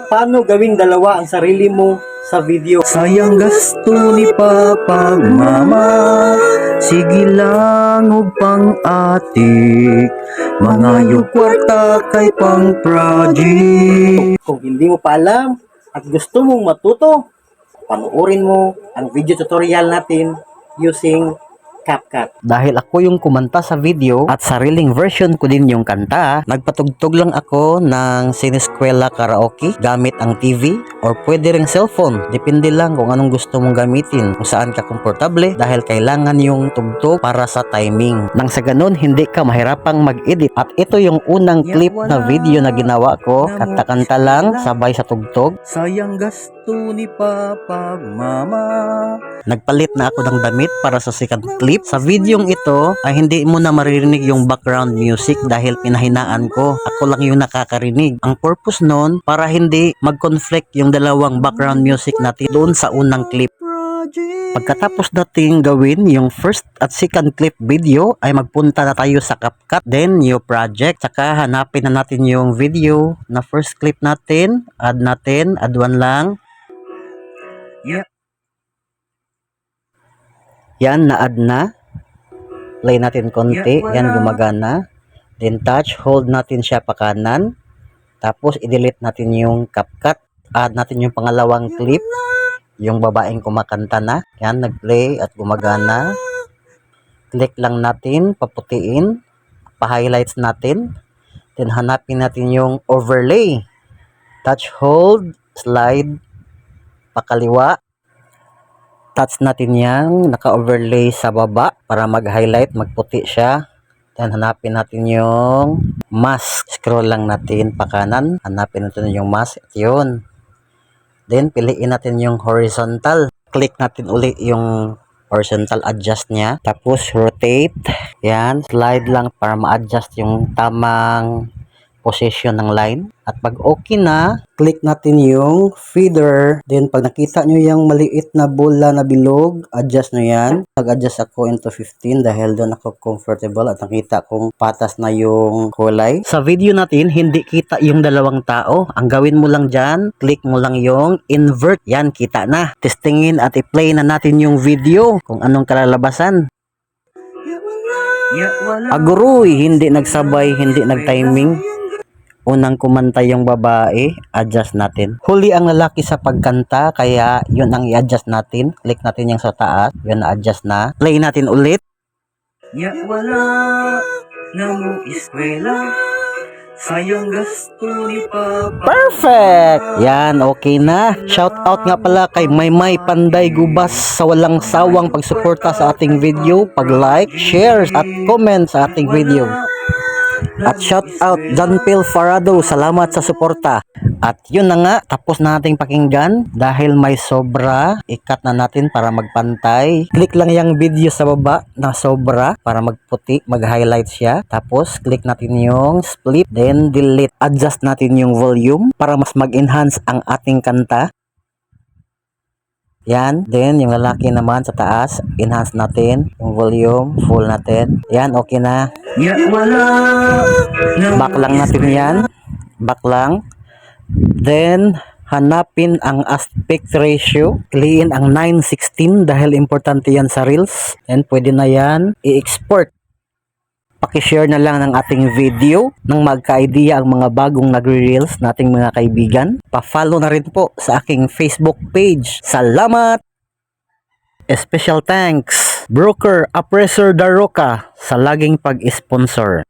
Paano gawing dalawa ang sarili mo sa video? Sayang gasto ni Papa Mama, sige lang og pang-atik, mangayog kwarta kay pang project. Kung hindi mo pa alam at gusto mong matuto, panoorin mo ang video tutorial natin using CapCut. Dahil ako yung kumanta sa video at sariling version ko din yung kanta, nagpatugtog lang ako ng Sineskwela karaoke gamit ang TV or pwede ring cellphone. Depende lang kung anong gusto mong gamitin, kung saan ka komportable dahil kailangan yung tugtog para sa timing. Nang sa ganun, hindi ka mahirapang mag-edit. At ito yung unang clip na video na ginawa ko, kanta-kanta lang sabay sa tugtog. Sayang gasto ni Papa Mama. Nagpalit na ako ng damit para sa second clip. Sa videong ito ay hindi mo na maririnig yung background music dahil pinahinaan ko. Ako lang yung nakakarinig. Ang purpose nun para hindi mag-conflict yung dalawang background music natin doon sa unang clip. Pagkatapos natin gawin yung first at second clip video ay magpunta na tayo sa CapCut, then new project. Saka hanapin na natin yung video na first clip natin, add one lang. Yeah. Yan, na-add na. Play natin konti. Yan, gumagana. Then touch, hold natin siya pa kanan. Tapos, i-delete natin yung CapCut. Add natin yung pangalawang clip. Yung babaeng kumakanta na. Yan, nag-play at gumagana. Click lang natin, paputiin. Pa-highlights natin. Then, hanapin natin yung overlay. Touch, hold, slide, pakaliwa. Touch natin yang naka-overlay sa baba para mag-highlight, magputi siya. Then hanapin natin yung mask. Scroll lang natin pa kanan. Hanapin natin yung mask. At yun. Then piliin natin yung horizontal. Click natin uli yung horizontal, adjust niya. Tapos rotate. Yan. Slide lang para ma-adjust yung tamang position ng line. At pag okay na, click natin yung feeder. Then pag nakita nyo yung maliit na bola na bilog, adjust nyo yan. Nag-adjust ako into 15 dahil doon ako comfortable at nakita kong patas na yung kulay. Sa video natin, hindi kita yung dalawang tao. Ang gawin mo lang dyan, click mo lang yung invert. Yan, kita na. Testingin at i-play na natin yung video kung anong kalalabasan. Aguroy, hindi nagsabay, hindi nag-timing. Unang kumanta yung babae, adjust natin. Huli ang lalaki sa pagkanta, kaya yun ang i-adjust natin. Click natin yung sa taas, yun na-adjust na. Play natin ulit. Ya wala na mo eskwela, sayang gasto ni Papa. Perfect! Yan, okay na. Shout out nga pala kay Maymay Panday Gubas sa walang sawang pagsuporta sa ating video, pag-like, share at comment sa ating video. At shout out John Phil Farado, salamat sa suporta. At yun na nga, tapos na nating pakinggan dahil may sobra. I-cut na natin para magpantay. Click lang yung video sa baba na sobra para magputi, mag-highlight siya. Tapos click natin yung split, then delete. Adjust natin yung volume para mas mag-enhance ang ating kanta. Yan, then yung lalaki naman sa taas, enhance natin yung volume, full natin. Yan, okay na. Back lang natin yan. Back lang. Then, hanapin ang aspect ratio. Piliin ang 9:16 dahil importante yan sa Reels. And pwede na yan i-export. Pakishare na lang ng ating video nang magka-idea ang mga bagong nagre-reels nating mga kaibigan. Pa-follow na rin po sa aking Facebook page. Salamat! Special thanks, Broker Appressor Daroca sa laging pag-sponsor.